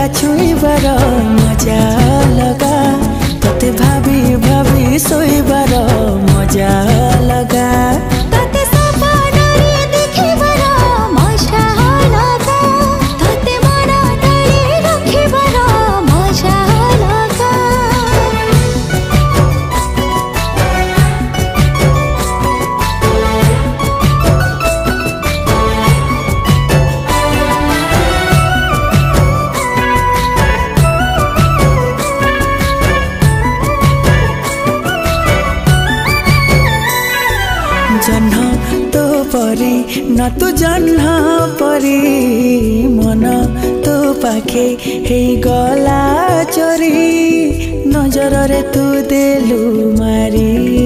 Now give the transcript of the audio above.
छुईबार मजा लगा तोते भाभी भाभी सोईबार मजा लगा जन्ह तो परी न तू जन्ह परी मन तो पाखे हे गला चोरी नजर रे तू देलु मारी।